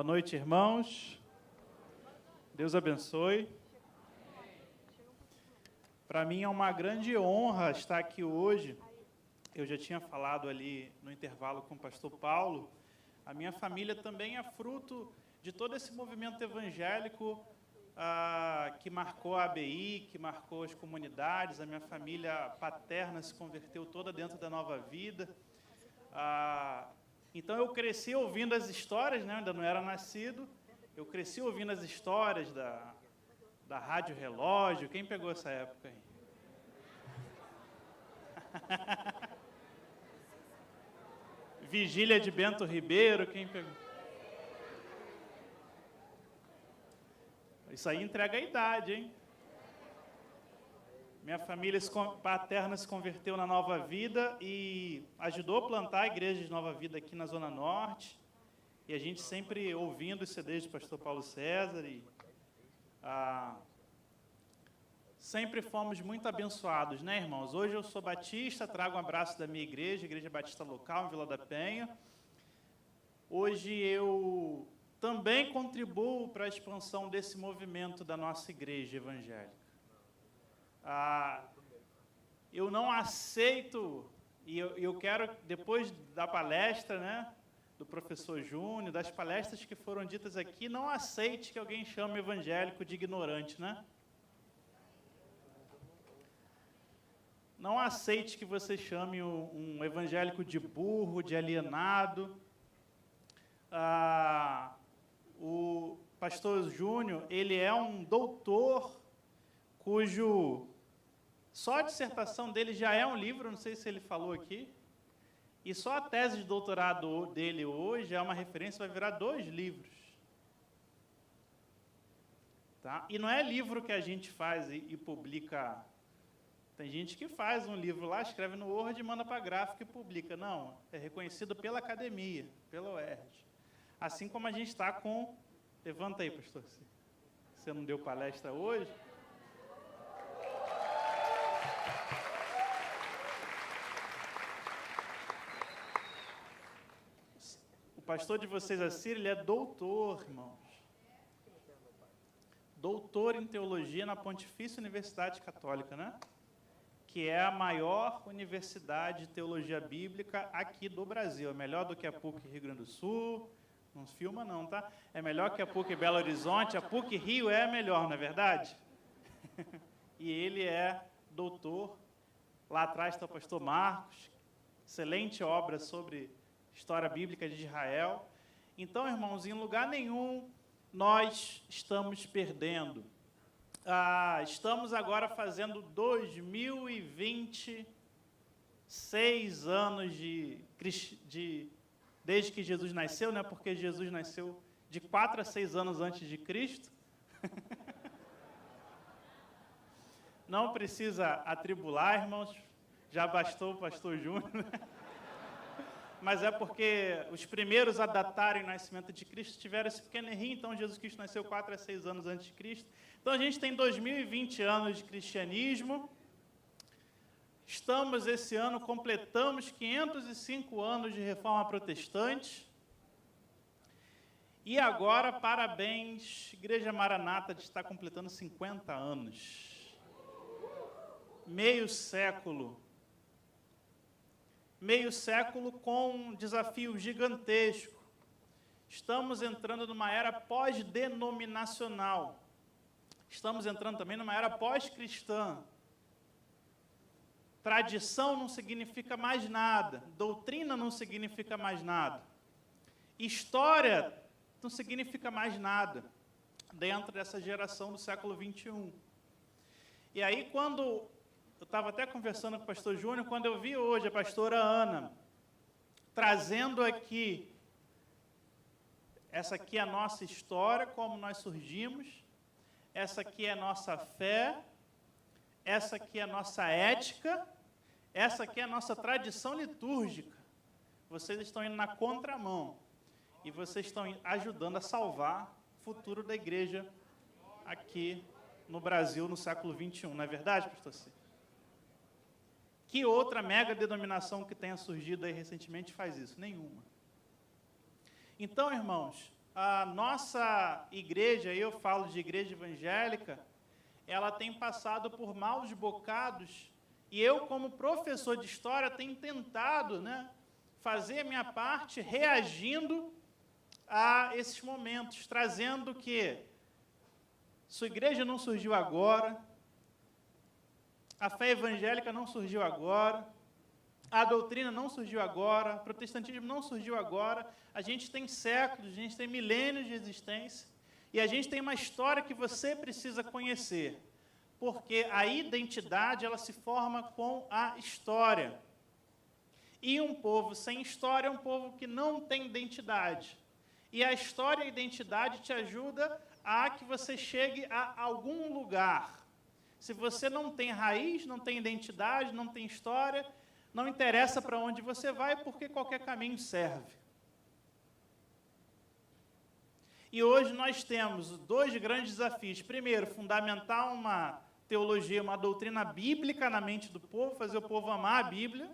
Boa noite, irmãos. Deus abençoe. Para mim é uma grande honra estar aqui hoje. Eu já tinha falado ali no intervalo com o pastor Paulo. A minha família também é fruto de todo esse movimento evangélico que marcou a ABI, que marcou as comunidades. A minha família paterna se converteu toda dentro da Nova Vida. Então eu cresci ouvindo as histórias, né? Ainda não era nascido. Eu cresci ouvindo as histórias da Rádio Relógio. Quem pegou essa época aí? Vigília de Bento Ribeiro, quem pegou? Isso aí entrega a idade, hein? Minha família paterna se converteu na Nova Vida e ajudou a plantar a igreja de Nova Vida aqui na Zona Norte. E a gente sempre ouvindo os CDs do pastor Paulo César. Sempre fomos muito abençoados, né, irmãos? Hoje eu sou batista, trago um abraço da minha igreja, Igreja Batista Local, em Vila da Penha. Hoje eu também contribuo para a expansão desse movimento da nossa igreja evangélica. Eu não aceito, e eu quero, depois da palestra, né, do professor Júnior, das palestras que foram ditas aqui, não aceite que alguém chame evangélico de ignorante, né? Não aceite que você chame um evangélico de burro, de alienado. O pastor Júnior, ele é um doutor cujo só a dissertação dele já é um livro, não sei se ele falou aqui, e só a tese de doutorado dele hoje é uma referência, vai virar 2 livros. Tá? E não é livro que a gente faz e publica. Tem gente que faz um livro lá, escreve no Word, manda para a gráfica e publica. Não, é reconhecido pela academia, pela UERJ. Assim como a gente está com... Levanta aí, pastor. Você não deu palestra hoje? O pastor de vocês, Assírio, ele é doutor, irmãos. Doutor em teologia na Pontifícia Universidade Católica, né? Que é a maior universidade de teologia bíblica aqui do Brasil. É melhor do que a PUC Rio Grande do Sul. Não se filma não, tá? É melhor que a PUC Belo Horizonte. A PUC Rio é a melhor, não é verdade? E ele é doutor. Lá atrás está o pastor Marcos. Excelente obra sobre história bíblica de Israel. Então, irmãos, em lugar nenhum nós estamos perdendo. Estamos agora fazendo 2026 anos desde que Jesus nasceu, né? Porque Jesus nasceu de 4 a 6 anos antes de Cristo. Não precisa atribular, irmãos. Já bastou o pastor Júnior. Mas é porque os primeiros a datarem o nascimento de Cristo tiveram esse pequeno errinho, então Jesus Cristo nasceu 4 a 6 anos antes de Cristo. Então a gente tem 2020 anos de cristianismo. Estamos, esse ano, completamos 505 anos de reforma protestante. E agora, parabéns, Igreja Maranata está completando 50 anos. Meio século com um desafio gigantesco. Estamos entrando numa era pós-denominacional. Estamos entrando também numa era pós-cristã. Tradição não significa mais nada. Doutrina não significa mais nada. História não significa mais nada dentro dessa geração do século XXI. E aí, quando... Eu estava até conversando com o pastor Júnior, quando eu vi hoje a pastora Ana trazendo aqui, essa aqui é a nossa história, como nós surgimos, essa aqui é a nossa fé, essa aqui é a nossa ética, essa aqui é a nossa tradição litúrgica. Vocês estão indo na contramão e vocês estão ajudando a salvar o futuro da igreja aqui no Brasil no século XXI. Não é verdade, pastor Ciro? Que outra mega denominação que tenha surgido aí recentemente faz isso? Nenhuma. Então, irmãos, a nossa igreja, eu falo de igreja evangélica, ela tem passado por maus bocados, e eu, como professor de história, tenho tentado, né, fazer a minha parte reagindo a esses momentos, trazendo que sua igreja não surgiu agora, a fé evangélica não surgiu agora, a doutrina não surgiu agora, o protestantismo não surgiu agora, a gente tem séculos, a gente tem milênios de existência, e a gente tem uma história que você precisa conhecer, porque a identidade, ela se forma com a história. E um povo sem história é um povo que não tem identidade. E a história e a identidade te ajuda a que você chegue a algum lugar. Se você não tem raiz, não tem identidade, não tem história, não interessa para onde você vai, porque qualquer caminho serve. E hoje nós temos dois grandes desafios. Primeiro, fundamentar uma teologia, uma doutrina bíblica na mente do povo, fazer o povo amar a Bíblia.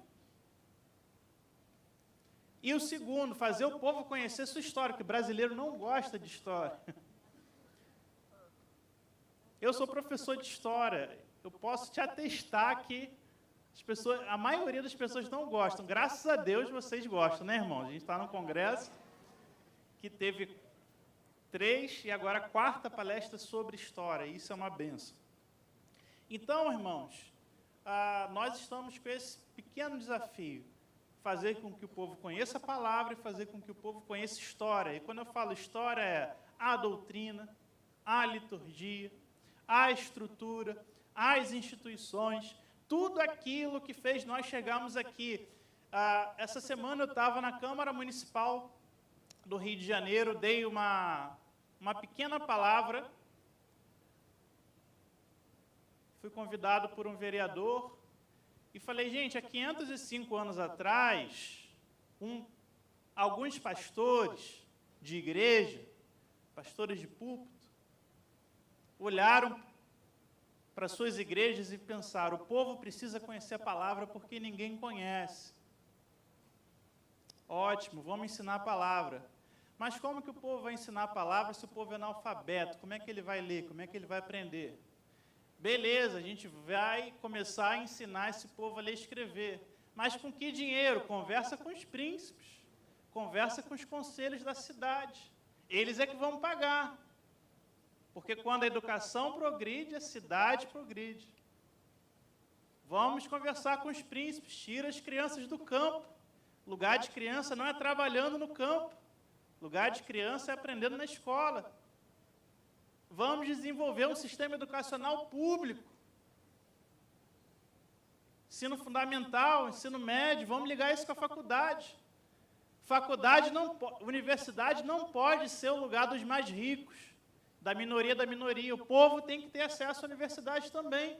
E o segundo, fazer o povo conhecer sua história, porque o brasileiro não gosta de história. Eu sou professor de história, eu posso te atestar que a maioria das pessoas não gostam. Graças a Deus vocês gostam, né, irmãos? A gente está num congresso que teve 3 e agora a 4ª palestra sobre história. Isso é uma bênção. Então, irmãos, nós estamos com esse pequeno desafio, fazer com que o povo conheça a palavra e fazer com que o povo conheça história. E quando eu falo história, é a doutrina, a liturgia, a estrutura, as instituições, tudo aquilo que fez nós chegarmos aqui. Essa semana eu estava na Câmara Municipal do Rio de Janeiro, dei uma pequena palavra, fui convidado por um vereador e falei, gente, há 505 anos atrás, alguns pastores de igreja, pastores de púlpito, olharam para suas igrejas e pensaram, o povo precisa conhecer a palavra porque ninguém conhece. Ótimo, vamos ensinar a palavra. Mas como que o povo vai ensinar a palavra se o povo é analfabeto? Como é que ele vai ler? Como é que ele vai aprender? Beleza, a gente vai começar a ensinar esse povo a ler e escrever. Mas com que dinheiro? Conversa com os príncipes. Conversa com os conselhos da cidade. Eles é que vão pagar. Porque quando a educação progride, a cidade progride. Vamos conversar com os príncipes, tira as crianças do campo. Lugar de criança não é trabalhando no campo. Lugar de criança é aprendendo na escola. Vamos desenvolver um sistema educacional público. Ensino fundamental, ensino médio, vamos ligar isso com a faculdade. Universidade não pode ser o lugar dos mais ricos, da minoria. O povo tem que ter acesso à universidade também.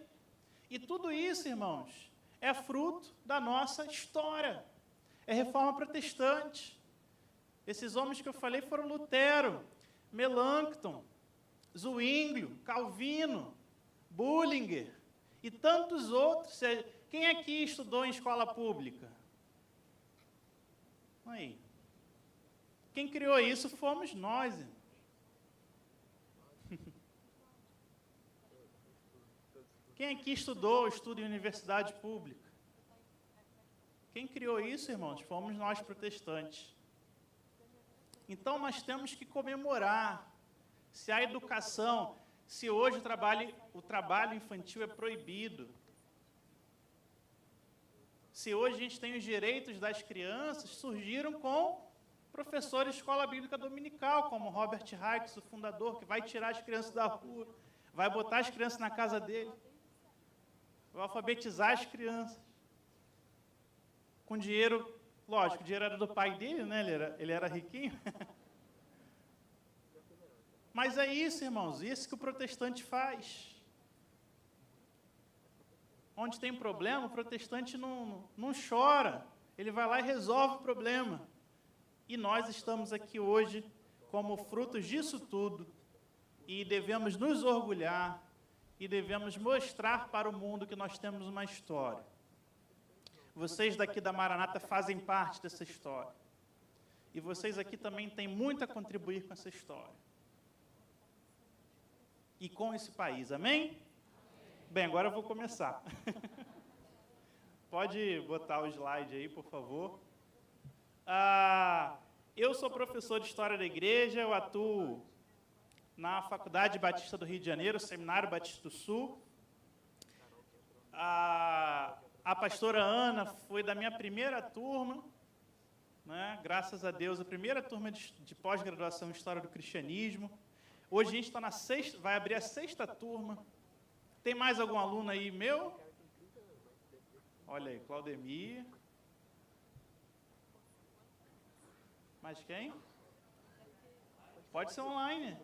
E tudo isso, irmãos, é fruto da nossa história. É reforma protestante. Esses homens que eu falei foram Lutero, Melanchthon, Zwinglio, Calvino, Bullinger e tantos outros. Quem aqui estudou em escola pública? Aí. Quem criou isso fomos nós, irmãos. Quem aqui estuda em universidade pública? Quem criou isso, irmãos? Fomos nós, protestantes. Então, nós temos que comemorar. Se a educação, se hoje o trabalho infantil é proibido, se hoje a gente tem os direitos das crianças, surgiram com professores de escola bíblica dominical, como Robert Hicks, o fundador, que vai tirar as crianças da rua, vai botar as crianças na casa dele, vai alfabetizar as crianças. Com dinheiro, lógico, o dinheiro era do pai dele, né? Ele era riquinho. Mas é isso, irmãos, isso que o protestante faz. Onde tem problema, o protestante não chora, ele vai lá e resolve o problema. E nós estamos aqui hoje como frutos disso tudo, e devemos nos orgulhar, e devemos mostrar para o mundo que nós temos uma história. Vocês daqui da Maranata fazem parte dessa história. E vocês aqui também têm muito a contribuir com essa história. E com esse país, amém? Bem, agora eu vou começar. Pode botar o slide aí, por favor. Eu sou professor de História da Igreja, eu atuo na Faculdade Batista do Rio de Janeiro, Seminário Batista do Sul. A pastora Ana foi da minha primeira turma, né? Graças a Deus, a primeira turma de pós-graduação em História do Cristianismo. Hoje a gente está na sexta, vai abrir a sexta turma. Tem mais algum aluno aí meu? Olha aí, Claudemir. Mais quem? Pode ser online.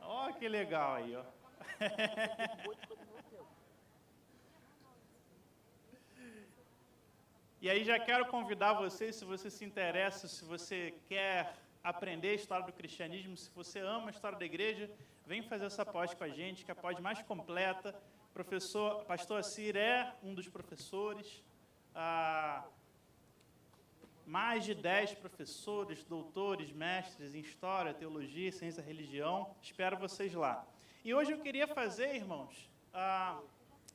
Ó, que legal aí, ó. E aí já quero convidar você, se você se interessa, se você quer aprender a história do cristianismo, se você ama a história da igreja, vem fazer essa pós com a gente, que é a pós mais completa. Pastor Assir é um dos professores, mais de 10 professores, doutores, mestres em História, Teologia, Ciência e Religião. Espero vocês lá. E hoje eu queria fazer, irmãos,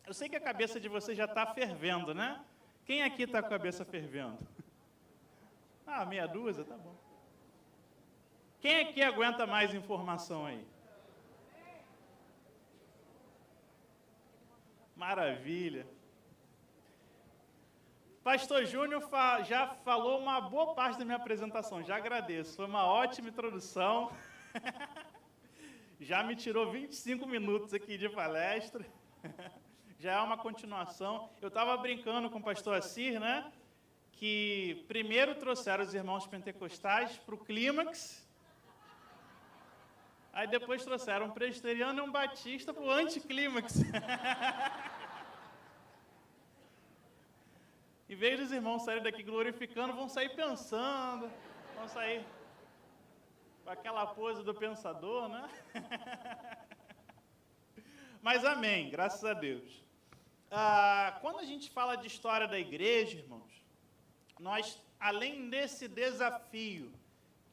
eu sei que a cabeça de vocês já está fervendo, né? Quem aqui está com a cabeça fervendo? Meia dúzia, tá bom. Quem aqui aguenta mais informação aí? Maravilha. Pastor Júnior já falou uma boa parte da minha apresentação, já agradeço. Foi uma ótima introdução. Já me tirou 25 minutos aqui de palestra. Já é uma continuação. Eu estava brincando com o pastor Assir, né? Que primeiro trouxeram os irmãos pentecostais para o clímax. Aí depois trouxeram um presbiteriano e um batista para o anticlímax. Em vez dos irmãos saírem daqui glorificando, vão sair pensando, vão sair com aquela pose do pensador, né? Mas amém, graças a Deus. Quando a gente fala de história da igreja, irmãos, nós, além desse desafio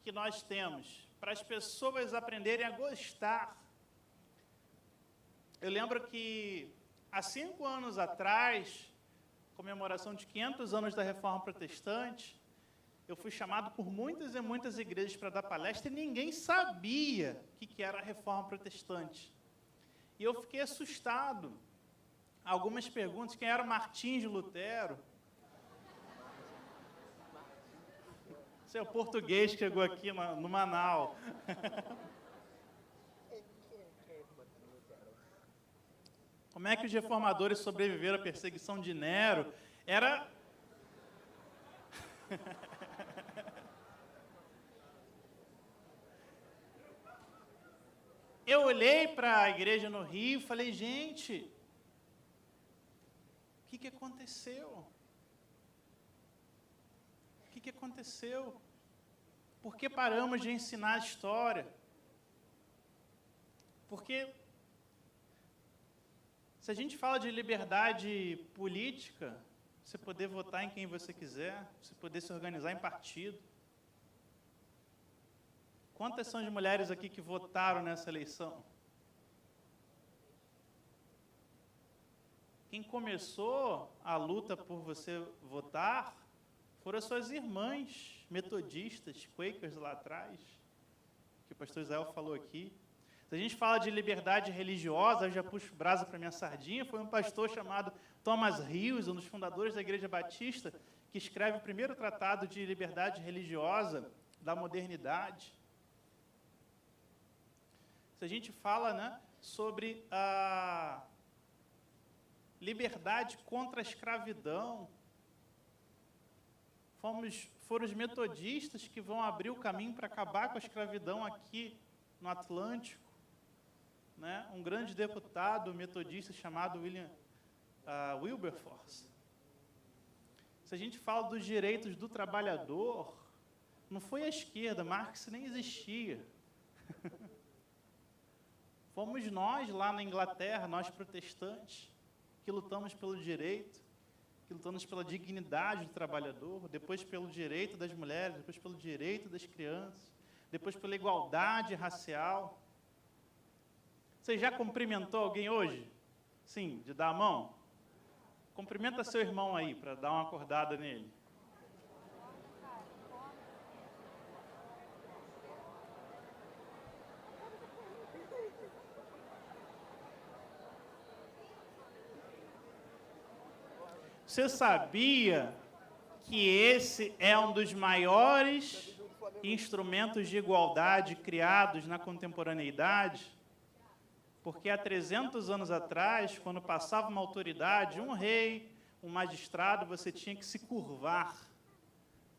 que nós temos para as pessoas aprenderem a gostar, eu lembro que há 5 anos atrás, comemoração de 500 anos da Reforma Protestante, eu fui chamado por muitas e muitas igrejas para dar palestra e ninguém sabia o que era a Reforma Protestante. E eu fiquei assustado. Algumas perguntas, quem era Martins de Lutero? Seu português que chegou aqui no Manaus. Como é que os reformadores sobreviveram à perseguição de Nero? Eu olhei para a igreja no Rio e falei, gente, o que aconteceu? O que aconteceu? Por que paramos de ensinar a história? Porque se a gente fala de liberdade política, você poder votar em quem você quiser, você poder se organizar em partido. Quantas são as mulheres aqui que votaram nessa eleição? Quem começou a luta por você votar foram as suas irmãs metodistas, quakers lá atrás, que o pastor Israel falou aqui. Se a gente fala de liberdade religiosa, eu já puxo brasa para minha sardinha, foi um pastor chamado Thomas Hughes, um dos fundadores da Igreja Batista, que escreve o primeiro tratado de liberdade religiosa da modernidade. Se a gente fala, né, sobre a liberdade contra a escravidão, foram os metodistas que vão abrir o caminho para acabar com a escravidão aqui no Atlântico. Né? Um grande deputado metodista chamado Wilberforce. Se a gente fala dos direitos do trabalhador, não foi a esquerda, Marx nem existia. Fomos nós lá na Inglaterra, nós protestantes, que lutamos pelo direito, que lutamos pela dignidade do trabalhador, depois pelo direito das mulheres, depois pelo direito das crianças, depois pela igualdade racial. Você já cumprimentou alguém hoje? Sim, de dar a mão? Cumprimenta seu irmão aí, para dar uma acordada nele. Você sabia que esse é um dos maiores instrumentos de igualdade criados na contemporaneidade? Porque há 300 anos atrás, quando passava uma autoridade, um rei, um magistrado, você tinha que se curvar,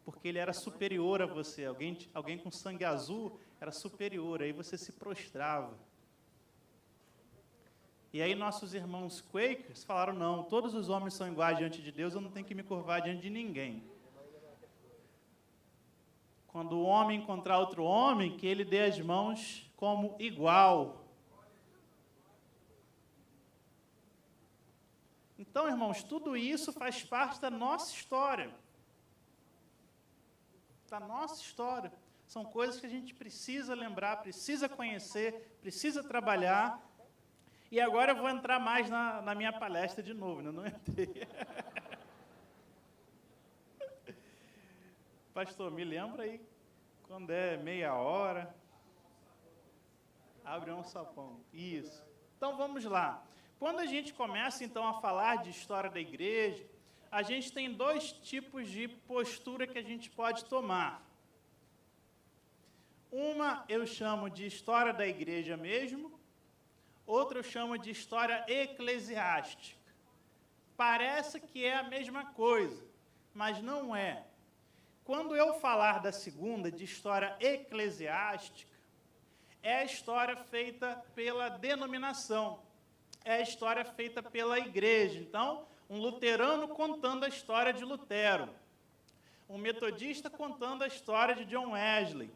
porque ele era superior a você. Alguém com sangue azul era superior, aí você se prostrava. E aí nossos irmãos Quakers falaram, não, todos os homens são iguais diante de Deus, eu não tenho que me curvar diante de ninguém. Quando o homem encontrar outro homem, que ele dê as mãos como igual. Então, irmãos, tudo isso faz parte da nossa história. Da nossa história. São coisas que a gente precisa lembrar, precisa conhecer, precisa trabalhar. E agora eu vou entrar mais na minha palestra de novo, né? Não entrei. Pastor, me lembra aí, quando é meia hora, abre um sapão. Isso. Então, vamos lá. Quando a gente começa, então, a falar de história da igreja, a gente tem dois tipos de postura que a gente pode tomar. Uma eu chamo de história da igreja mesmo, outra eu chamo de história eclesiástica. Parece que é a mesma coisa, mas não é. Quando eu falar da segunda, de história eclesiástica, é a história feita pela denominação, é a história feita pela igreja. Então, um luterano contando a história de Lutero, um metodista contando a história de John Wesley,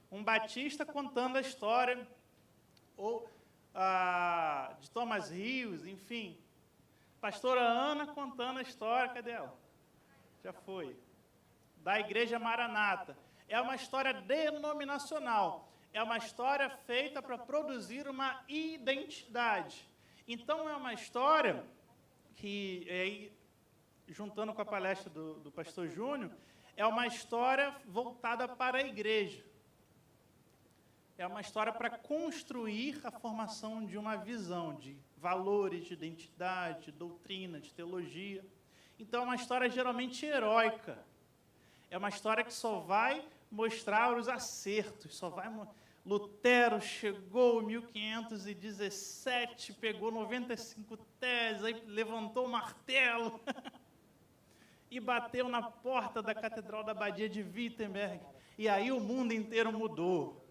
um batista contando a história de Thomas Hughes, enfim. Pastora Ana contando a história, cadê ela? Já foi. Da Igreja Maranata. É uma história denominacional. É uma história feita para produzir uma identidade. Então, é uma história que, juntando com a palestra do pastor Júnior, é uma história voltada para a igreja. É uma história para construir a formação de uma visão de valores, de identidade, de doutrina, de teologia. Então, é uma história geralmente heróica. É uma história que só vai mostrar os acertos, Lutero chegou em 1517, pegou 95 teses, aí levantou o martelo e bateu na porta da Catedral da Abadia de Wittenberg. E aí o mundo inteiro mudou.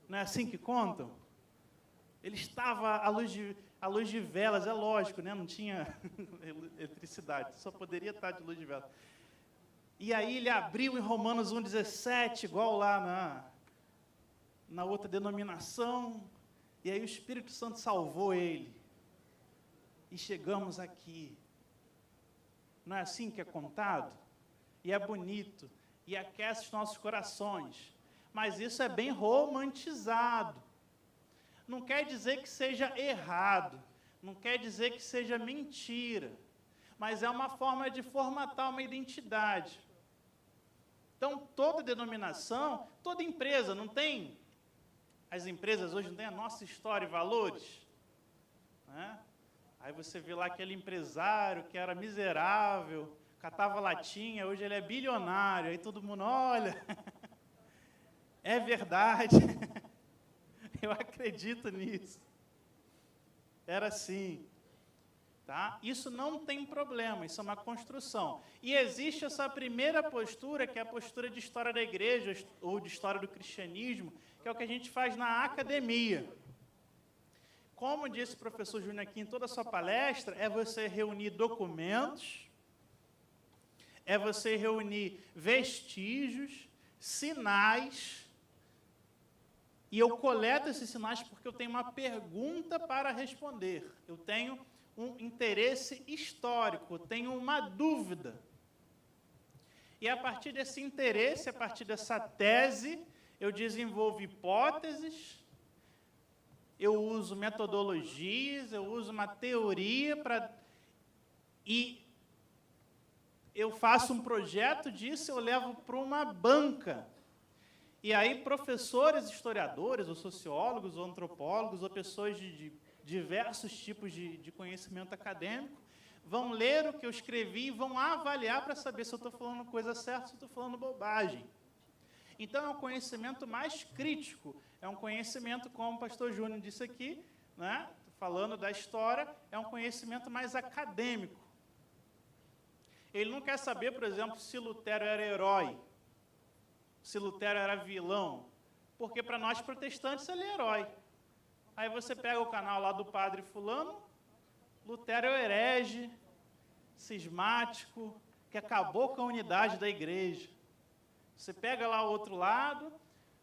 Não é assim que contam? Ele estava à luz de velas, é lógico, né? Não tinha eletricidade, só poderia estar de luz de velas. E aí ele abriu em Romanos 1,17, igual lá na outra denominação, e aí o Espírito Santo salvou ele. E chegamos aqui. Não é assim que é contado? E é bonito, e aquece os nossos corações. Mas isso é bem romantizado. Não quer dizer que seja errado, não quer dizer que seja mentira, mas é uma forma de formatar uma identidade. Então, toda denominação, toda empresa, não tem... As empresas hoje não têm a nossa história e valores? Né? Aí você vê lá aquele empresário que era miserável, catava latinha, hoje ele é bilionário, aí todo mundo, olha, é verdade, eu acredito nisso. Era assim. Tá? Isso não tem problema, isso é uma construção. E existe essa primeira postura, que é a postura de história da igreja, ou de história do cristianismo, que é o que a gente faz na academia. Como disse o professor Júnior aqui em toda a sua palestra, é você reunir documentos, é você reunir vestígios, sinais, e eu coleto esses sinais porque eu tenho uma pergunta para responder. Eu tenho um interesse histórico, tenho uma dúvida. E a partir desse interesse, a partir dessa tese, eu desenvolvo hipóteses, eu uso metodologias, eu uso uma teoria e eu faço um projeto disso, eu levo para uma banca. E aí professores, historiadores, ou sociólogos, ou antropólogos, ou pessoas de diversos tipos de conhecimento acadêmico, vão ler o que eu escrevi e vão avaliar para saber se eu estou falando coisa certa, se eu estou falando bobagem. Então, é um conhecimento mais crítico, é um conhecimento, como o pastor Júnior disse aqui, né, falando da história, é um conhecimento mais acadêmico. Ele não quer saber, por exemplo, se Lutero era herói, se Lutero era vilão, porque para nós protestantes ele é herói. Aí você pega o canal lá do padre fulano, Lutero é o herege, cismático, que acabou com a unidade da igreja. Você pega lá o outro lado,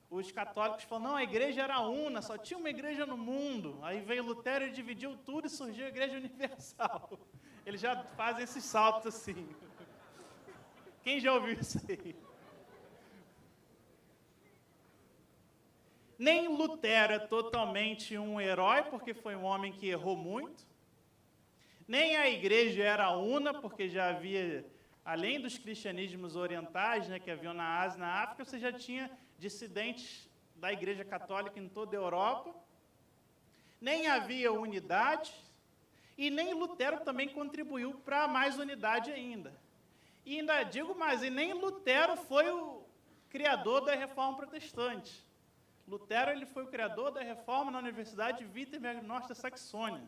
os católicos falam, não, a igreja era una, só tinha uma igreja no mundo. Aí veio Lutero e dividiu tudo e surgiu a igreja universal. Eles já fazem esses saltos assim. Quem já ouviu isso aí? Nem Lutero é totalmente um herói, porque foi um homem que errou muito. Nem a igreja era una, porque já havia, além dos cristianismos orientais, né, que haviam na Ásia e na África, você já tinha dissidentes da igreja católica em toda a Europa. Nem havia unidade, e nem Lutero também contribuiu para mais unidade ainda. E ainda digo mais, e nem Lutero foi o criador da Reforma Protestante. Lutero ele foi o criador da Reforma na Universidade de Wittenberg, norte da Saxônia.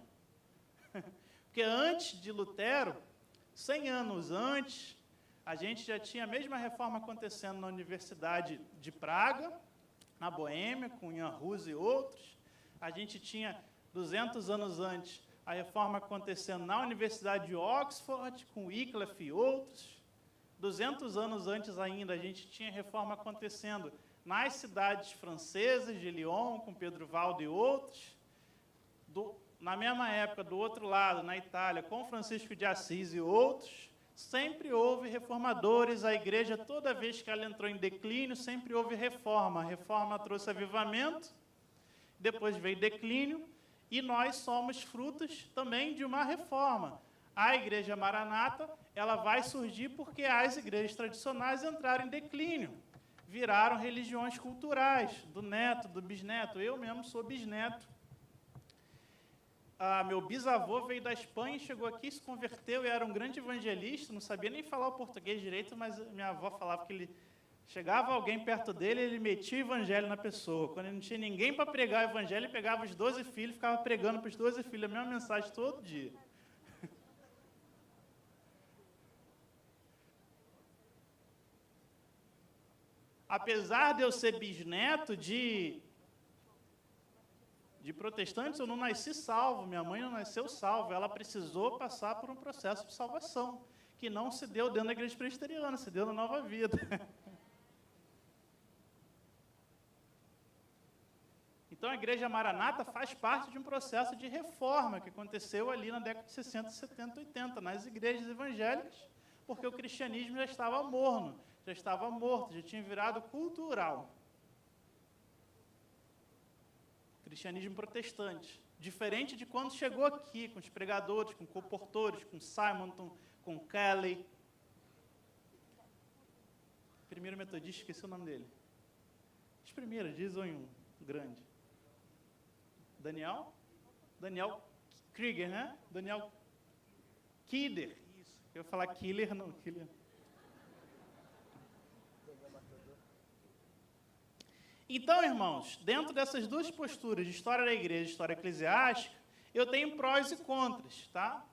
Porque antes de Lutero, 100 anos antes, a gente já tinha a mesma reforma acontecendo na Universidade de Praga, na Boêmia, com Jan Hus e outros. A gente tinha, 200 anos antes, a reforma acontecendo na Universidade de Oxford, com Wycliffe e outros. 200 anos antes ainda, a gente tinha reforma acontecendo nas cidades francesas de Lyon, com Pedro Valdo e outros. Na mesma época, do outro lado, na Itália, com Francisco de Assis e outros. Sempre houve reformadores, a igreja, toda vez que ela entrou em declínio, sempre houve reforma. A reforma trouxe avivamento, depois veio declínio, e nós somos frutos também de uma reforma. A igreja Maranata, ela vai surgir porque as igrejas tradicionais entraram em declínio, viraram religiões culturais, do neto, do bisneto. Eu mesmo sou bisneto. Meu bisavô veio da Espanha, chegou aqui, se converteu e era um grande evangelista, não sabia nem falar o português direito, mas minha avó falava que ele chegava alguém perto dele, ele metia o evangelho na pessoa. Quando ele não tinha ninguém para pregar o evangelho, ele pegava os 12 filhos e ficava pregando para os 12 filhos a mesma mensagem todo dia. Apesar de eu ser bisneto de protestantes, eu não nasci salvo, minha mãe não nasceu salva, ela precisou passar por um processo de salvação, que não se deu dentro da igreja presbiteriana, se deu na Nova Vida. Então, a igreja Maranata faz parte de um processo de reforma que aconteceu ali na década de 60, 70, 80, nas igrejas evangélicas, porque o cristianismo já estava morno, já estava morto, já tinha virado cultural. Cristianismo protestante. Diferente de quando chegou aqui, com os pregadores, com comportores, com Simonton, com Kelly. Primeiro metodista, esqueci o nome dele. Os primeiros, diz um grande. Daniel Krieger, né? Daniel Kidder. Isso. Eu ia falar Killer, não. Killer. Então, irmãos, dentro dessas duas posturas de história da igreja e história eclesiástica, eu tenho prós e contras, tá?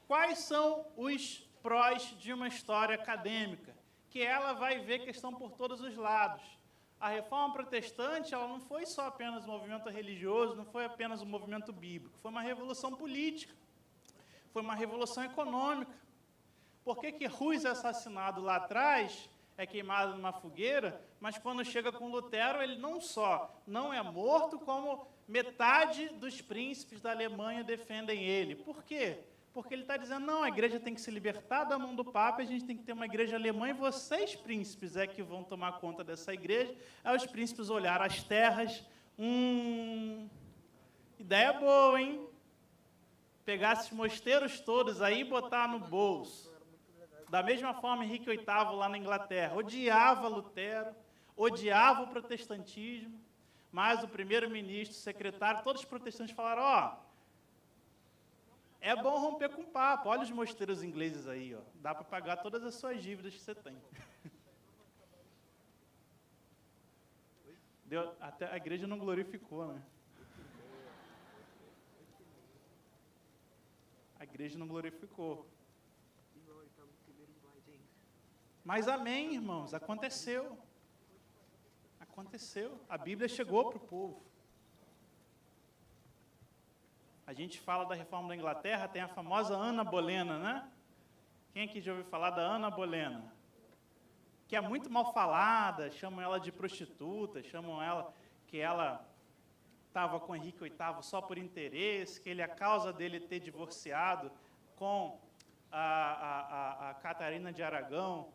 Quais são os prós de uma história acadêmica? Que ela vai ver questão por todos os lados. A reforma protestante, ela não foi só apenas um movimento religioso, não foi apenas um movimento bíblico, foi uma revolução política, foi uma revolução econômica. Por que Rus é assassinado lá atrás, é queimado numa fogueira, mas quando chega com Lutero, ele não só não é morto, como metade dos príncipes da Alemanha defendem ele. Por quê? Porque ele está dizendo, não, a igreja tem que se libertar da mão do Papa, a gente tem que ter uma igreja alemã e vocês, príncipes, é que vão tomar conta dessa igreja. Aí os príncipes olharam as terras, ideia boa, hein? Pegar esses mosteiros todos aí e botar no bolso. Da mesma forma, Henrique VIII, lá na Inglaterra, odiava Lutero, odiava o protestantismo, mas o primeiro-ministro, o secretário, todos os protestantes falaram, é bom romper com o Papa, olha os mosteiros ingleses aí, dá para pagar todas as suas dívidas que você tem. Até a igreja não glorificou, né? A igreja não glorificou. Mas amém, irmãos, aconteceu. Aconteceu. A Bíblia chegou para o povo. A gente fala da reforma da Inglaterra, tem a famosa Ana Bolena, né? Quem aqui já ouviu falar da Ana Bolena? Que é muito mal falada, chamam ela de prostituta, chamam ela que ela estava com Henrique VIII só por interesse, que a causa dele ter divorciado com a Catarina de Aragão,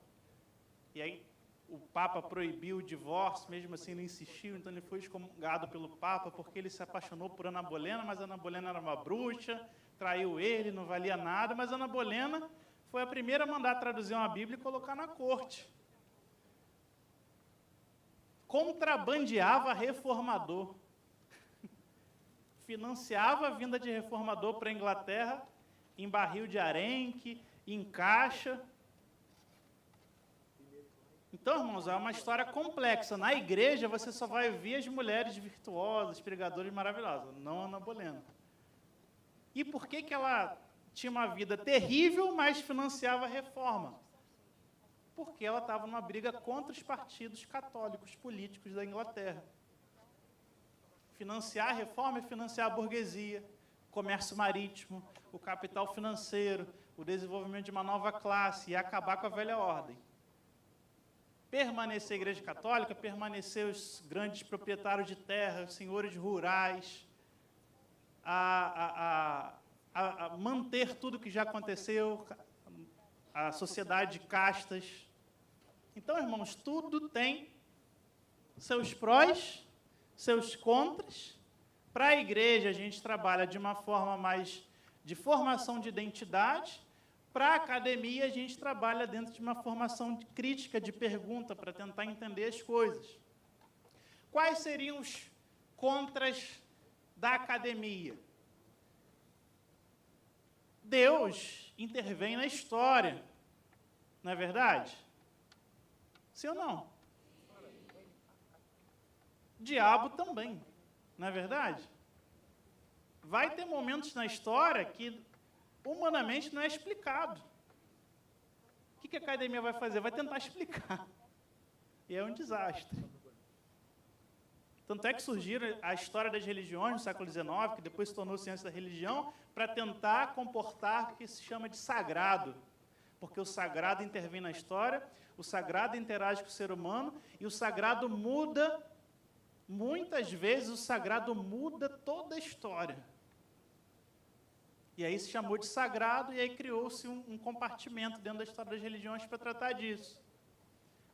e aí o Papa proibiu o divórcio, mesmo assim ele insistiu, então ele foi excomungado pelo Papa porque ele se apaixonou por Ana Bolena, mas Ana Bolena era uma bruxa, traiu ele, não valia nada, mas Ana Bolena foi a primeira a mandar traduzir uma Bíblia e colocar na corte. Contrabandeava reformador. Financiava a vinda de reformador para a Inglaterra em barril de arenque, em caixa. Então, irmãos, é uma história complexa. Na igreja, você só vai ver as mulheres virtuosas, pregadoras maravilhosas, não Ana Bolena. E por que ela tinha uma vida terrível, mas financiava a reforma? Porque ela estava numa briga contra os partidos católicos políticos da Inglaterra. Financiar a reforma é financiar a burguesia, o comércio marítimo, o capital financeiro, o desenvolvimento de uma nova classe e acabar com a velha ordem. Permanecer a Igreja Católica, permanecer os grandes proprietários de terra, os senhores rurais, a manter tudo que já aconteceu, a sociedade de castas. Então, irmãos, tudo tem seus prós, seus contras. Para a igreja, a gente trabalha de uma forma mais de formação de identidade. Para a academia, a gente trabalha dentro de uma formação de crítica, de pergunta, para tentar entender as coisas. Quais seriam os contras da academia? Deus intervém na história, não é verdade? Sim ou não? Diabo também, não é verdade? Vai ter momentos na história que humanamente não é explicado. O que a academia vai fazer? Vai tentar explicar. E é um desastre. Tanto é que surgiram a história das religiões no século XIX, que depois se tornou ciência da religião, para tentar comportar o que se chama de sagrado. Porque o sagrado intervém na história, o sagrado interage com o ser humano, e o sagrado muda, muitas vezes o sagrado muda toda a história. E aí se chamou de sagrado, e aí criou-se um compartimento dentro da história das religiões para tratar disso.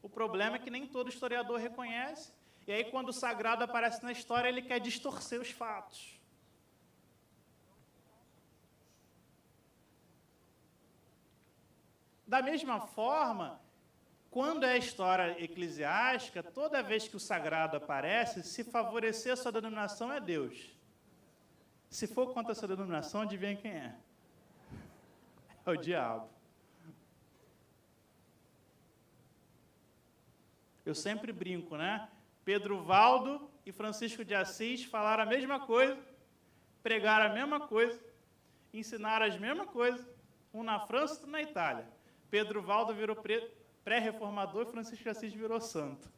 O problema é que nem todo historiador reconhece, e aí quando o sagrado aparece na história, ele quer distorcer os fatos. Da mesma forma, quando é a história eclesiástica, toda vez que o sagrado aparece, se favorecer a sua denominação é Deus. Se for contra a sua denominação, adivinha quem é? É o diabo. Eu sempre brinco, né? Pedro Valdo e Francisco de Assis falaram a mesma coisa, pregaram a mesma coisa, ensinaram as mesmas coisas, um na França e outro na Itália. Pedro Valdo virou pré-reformador e Francisco de Assis virou santo.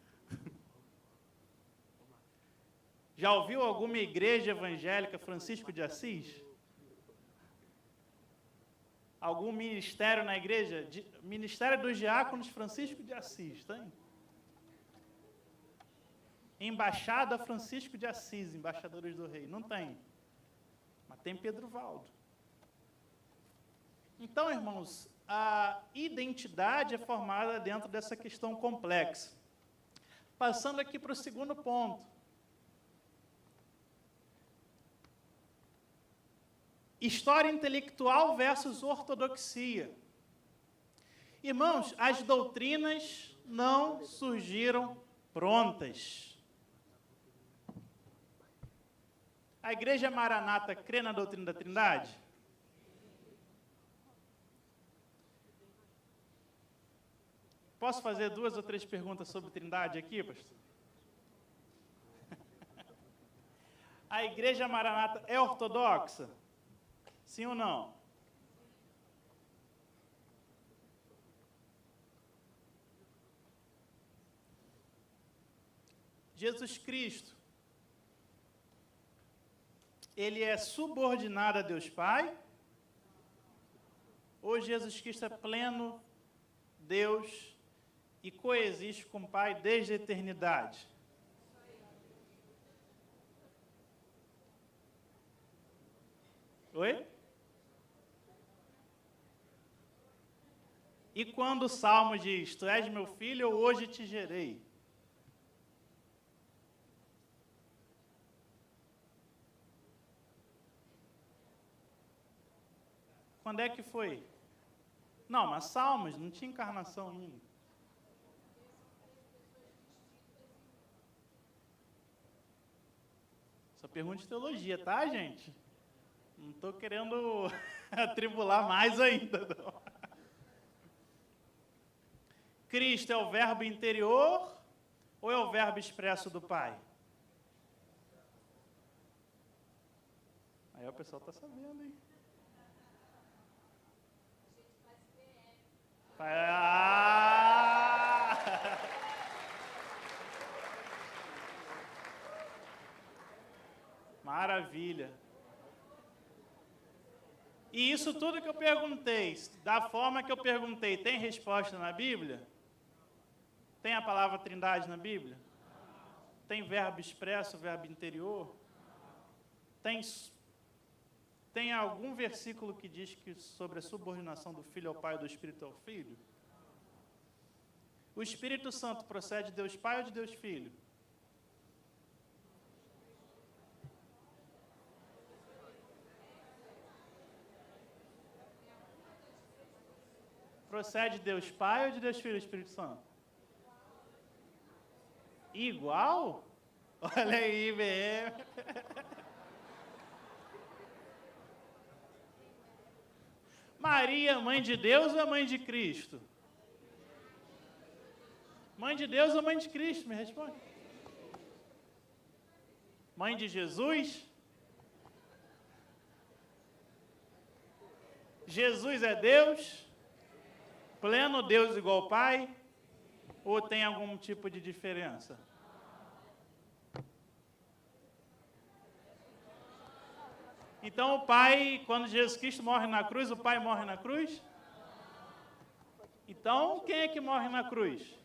Já ouviu alguma igreja evangélica Francisco de Assis? Algum ministério na igreja? Ministério dos Diáconos Francisco de Assis, tem? Embaixada Francisco de Assis, embaixadores do rei. Não tem. Mas tem Pedro Valdo. Então, irmãos, a identidade é formada dentro dessa questão complexa. Passando aqui para o segundo ponto. História intelectual versus ortodoxia. Irmãos, as doutrinas não surgiram prontas. A Igreja Maranata crê na doutrina da Trindade? Posso fazer 2 ou 3 perguntas sobre Trindade aqui, pastor? A Igreja Maranata é ortodoxa? Sim ou não? Jesus Cristo, ele é subordinado a Deus Pai? Ou Jesus Cristo é pleno Deus e coexiste com o Pai desde a eternidade? Oi? E quando o Salmo diz, tu és meu filho, eu hoje te gerei. Quando é que foi? Não, mas Salmos não tinha encarnação ainda. Só pergunta de teologia, tá, gente? Não estou querendo atribular mais ainda, não. Cristo é o verbo interior ou é o verbo expresso do Pai? Aí o pessoal está sabendo, hein? Ah! Maravilha. E isso tudo que eu perguntei, da forma que eu perguntei, tem resposta na Bíblia? Tem a palavra Trindade na Bíblia? Tem verbo expresso, verbo interior? Tem algum versículo que diz que sobre a subordinação do Filho ao Pai e do Espírito ao Filho? O Espírito Santo procede de Deus Pai ou de Deus Filho? Procede de Deus Pai ou de Deus Filho, Espírito Santo? Igual? Olha aí, BM. Maria, mãe de Deus ou é mãe de Cristo? Mãe de Deus ou mãe de Cristo? Me responde. Mãe de Jesus? Jesus é Deus? Pleno Deus igual Pai? Ou tem algum tipo de diferença? Então o Pai, quando Jesus Cristo morre na cruz, o Pai morre na cruz? Então, quem é que morre na cruz?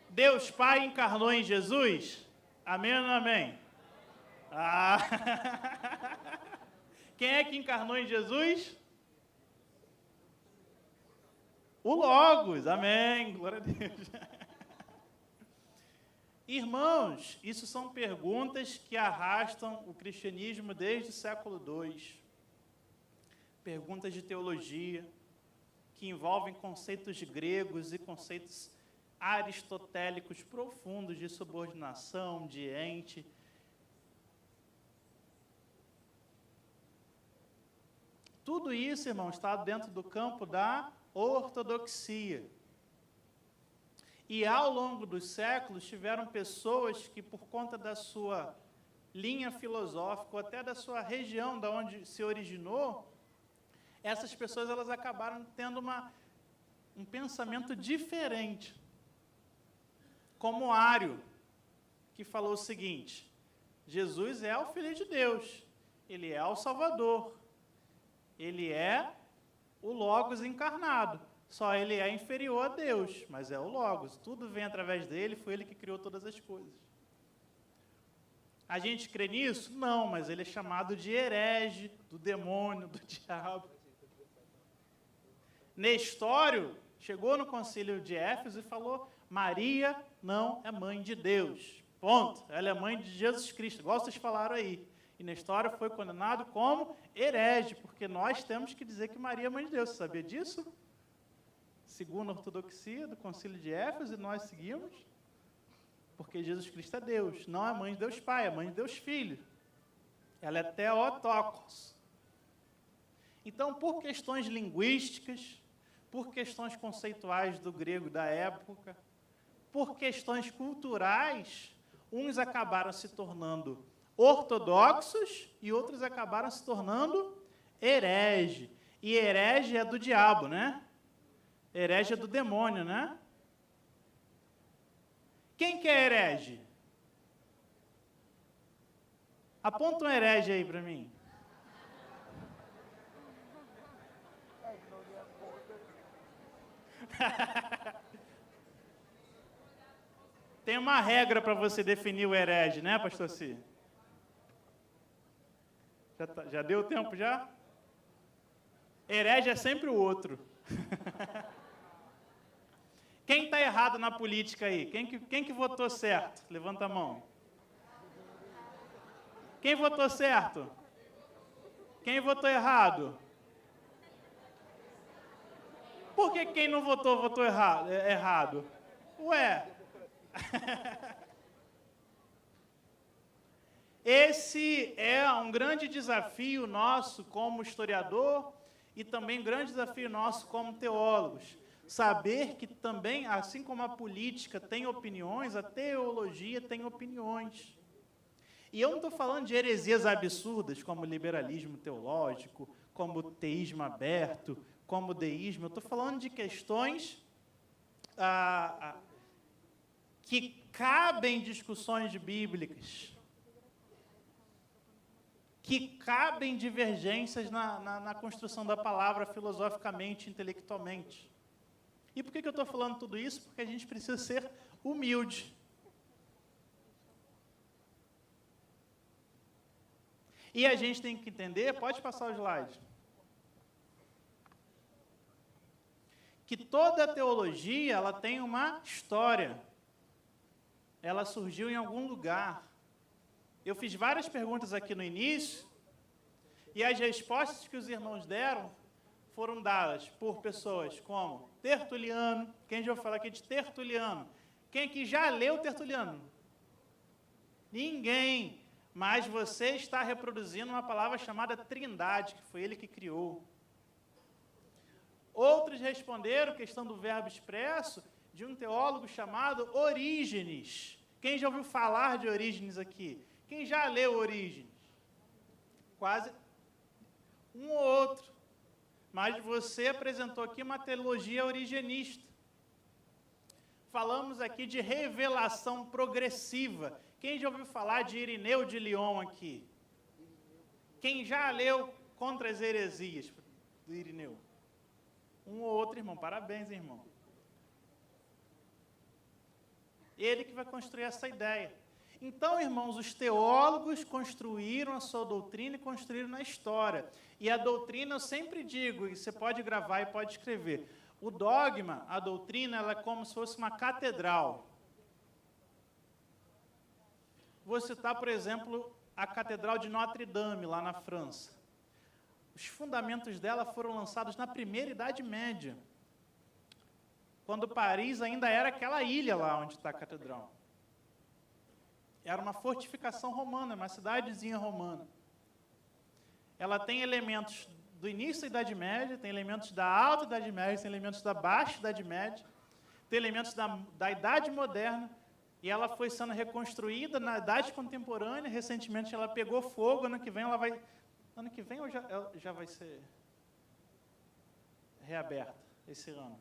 Deus Pai encarnou em Jesus? Amém ou não amém? Ah. Quem é que encarnou em Jesus? O Logos, amém, glória a Deus. Irmãos, isso são perguntas que arrastam o cristianismo desde o século II. Perguntas de teologia, que envolvem conceitos gregos e conceitos aristotélicos profundos de subordinação, de ente. Tudo isso, irmãos, está dentro do campo da ortodoxia. E ao longo dos séculos tiveram pessoas que, por conta da sua linha filosófica, ou até da sua região, da onde se originou, essas pessoas elas acabaram tendo um pensamento diferente. Como Ário, que falou o seguinte: Jesus é o Filho de Deus, ele é o Salvador. Ele é o Logos encarnado. Só ele é inferior a Deus, mas é o Logos. Tudo vem através dele, foi ele que criou todas as coisas. A gente crê nisso? Não, mas ele é chamado de herege, do demônio, do diabo. Nestório chegou no concílio de Éfeso e falou: Maria não é mãe de Deus. Ponto. Ela é mãe de Jesus Cristo, igual vocês falaram aí. E Nestório foi condenado como herege, porque nós temos que dizer que Maria é mãe de Deus. Você sabia disso? Segundo a ortodoxia do concílio de Éfeso, e nós seguimos, porque Jesus Cristo é Deus, não é mãe de Deus Pai, é mãe de Deus Filho. Ela é Theotokos. Então, por questões linguísticas, por questões conceituais do grego da época, por questões culturais, uns acabaram se tornando ortodoxos e outros acabaram se tornando herege. E herege é do diabo, né? Herege é do demônio, né? Quem que é herege? Aponta um herege aí para mim. Tem uma regra para você definir o herege, né, pastor C? Já deu tempo já? Herege é sempre o outro. Quem está errado na política aí? Quem que votou certo? Levanta a mão. Quem votou certo? Quem votou errado? Por que quem não votou errado? Ué. Esse é um grande desafio nosso como historiador e também um grande desafio nosso como teólogos. Saber que também, assim como a política tem opiniões, a teologia tem opiniões. E eu não estou falando de heresias absurdas, como liberalismo teológico, como teísmo aberto, como deísmo. Eu estou falando de questões que cabem discussões bíblicas, que cabem divergências na construção da palavra filosoficamente, intelectualmente. E por que eu estou falando tudo isso? Porque a gente precisa ser humilde. E a gente tem que entender, pode passar o slide, que toda a teologia ela tem uma história. Ela surgiu em algum lugar. Eu fiz várias perguntas aqui no início, e as respostas que os irmãos deram foram dadas por pessoas como Tertuliano. Quem já ouviu falar aqui de Tertuliano? Quem aqui já leu Tertuliano? Ninguém. Mas você está reproduzindo uma palavra chamada Trindade, que foi ele que criou. Outros responderam, questão do verbo expresso, de um teólogo chamado Orígenes. Quem já ouviu falar de Orígenes aqui? Quem já leu Orígenes? Quase um ou outro. Mas você apresentou aqui uma teologia origenista. Falamos aqui de revelação progressiva. Quem já ouviu falar de Irineu de Lyon aqui? Quem já leu Contra as Heresias do Irineu? Um ou outro irmão. Parabéns, irmão. Ele que vai construir essa ideia. Então, irmãos, os teólogos construíram a sua doutrina e construíram na história. E a doutrina, eu sempre digo, e você pode gravar e pode escrever, o dogma, a doutrina, ela é como se fosse uma catedral. Vou citar, por exemplo, a Catedral de Notre-Dame, lá na França. Os fundamentos dela foram lançados na primeira Idade Média, quando Paris ainda era aquela ilha lá onde está a catedral. Era uma fortificação romana, uma cidadezinha romana. Ela tem elementos do início da Idade Média, tem elementos da Alta Idade Média, tem elementos da Baixa Idade Média, tem elementos da Idade Moderna, e ela foi sendo reconstruída na Idade Contemporânea. Recentemente ela pegou fogo, ano que vem ela vai... Ano que vem ou já vai ser reaberta esse ano?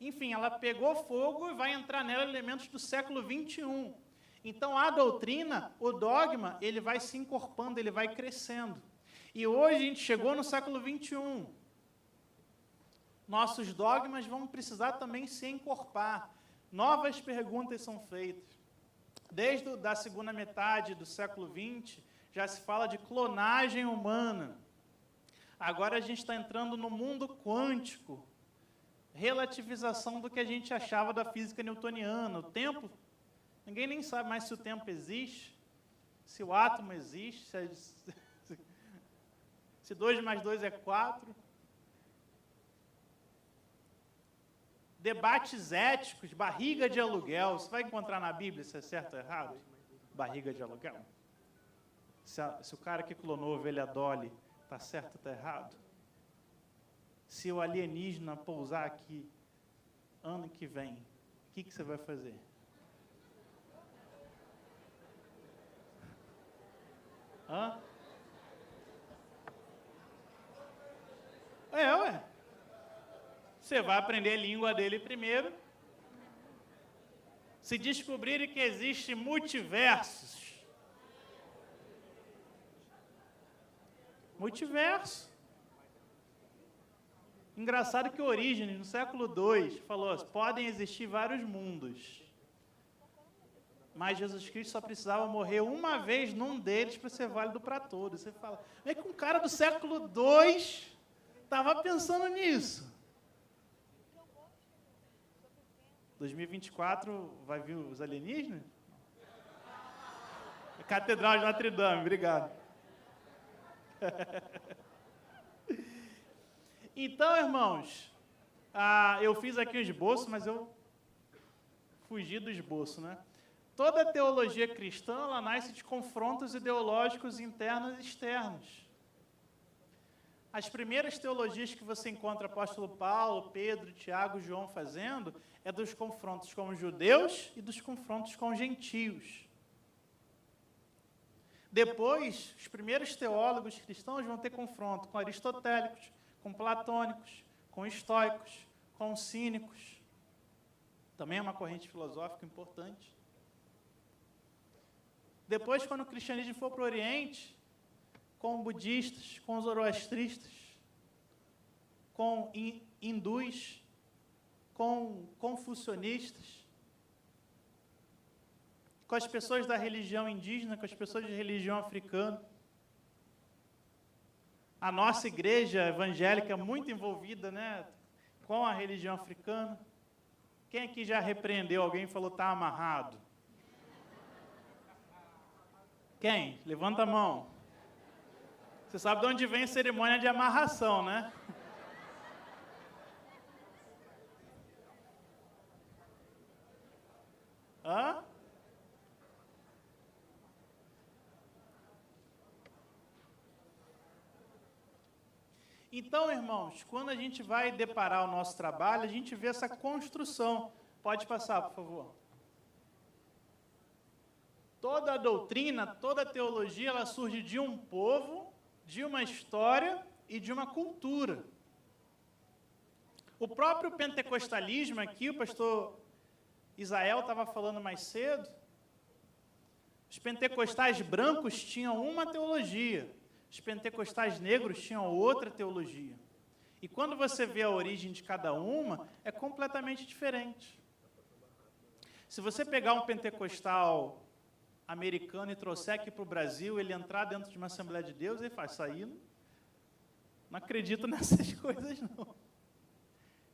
Enfim, ela pegou fogo e vai entrar nela elementos do século XXI. Então, a doutrina, o dogma, ele vai se encorpando, ele vai crescendo. E hoje a gente chegou no século XXI. Nossos dogmas vão precisar também se encorpar. Novas perguntas são feitas. Desde a segunda metade do século XX, já se fala de clonagem humana. Agora a gente está entrando no mundo quântico. Relativização do que a gente achava da física newtoniana. O tempo, ninguém nem sabe mais se o tempo existe, se o átomo existe, se 2 mais 2 é 4. Debates éticos, barriga de aluguel. Você vai encontrar na Bíblia se é certo ou errado? Barriga de aluguel. Se o cara que clonou a ovelha Dolly está certo ou está errado? Se o alienígena pousar aqui ano que vem, o que você vai fazer? Hã? Ué. Você vai aprender a língua dele primeiro. Se descobrirem que existem multiversos. Multiverso. Engraçado que Orígenes, no século II, falou: podem existir vários mundos. Mas Jesus Cristo só precisava morrer uma vez num deles para ser válido para todos. Você fala, é que um cara do século II estava pensando nisso. 2024 vai vir os alienígenas? Catedral de Notre Dame, obrigado. Então, irmãos, eu fiz aqui um esboço, mas eu fugi do esboço, né? Toda a teologia cristã, ela nasce de confrontos ideológicos internos e externos. As primeiras teologias que você encontra apóstolo Paulo, Pedro, Tiago, João fazendo, é dos confrontos com os judeus e dos confrontos com os gentios. Depois, os primeiros teólogos cristãos vão ter confronto com aristotélicos, com platônicos, com estoicos, com cínicos. Também é uma corrente filosófica importante. Depois, quando o cristianismo for para o Oriente, com budistas, com zoroastristas, com hindus, com confucionistas, com as pessoas da religião indígena, com as pessoas de religião africana. A nossa igreja evangélica é muito envolvida, né, com a religião africana. Quem aqui já repreendeu alguém e falou está amarrado? Quem? Levanta a mão. Você sabe de onde vem a cerimônia de amarração, né? Hã? Então, irmãos, quando a gente vai deparar o nosso trabalho, a gente vê essa construção. Pode passar, por favor. Toda a doutrina, toda a teologia, ela surge de um povo, de uma história e de uma cultura. O próprio pentecostalismo aqui, o pastor Isael estava falando mais cedo, os pentecostais brancos tinham uma teologia, os pentecostais negros tinham outra teologia. E quando você vê a origem de cada uma, é completamente diferente. Se você pegar um pentecostal americano e trouxer aqui para o Brasil, ele entrar dentro de uma Assembleia de Deus, ele faz sair, não acredito nessas coisas, não.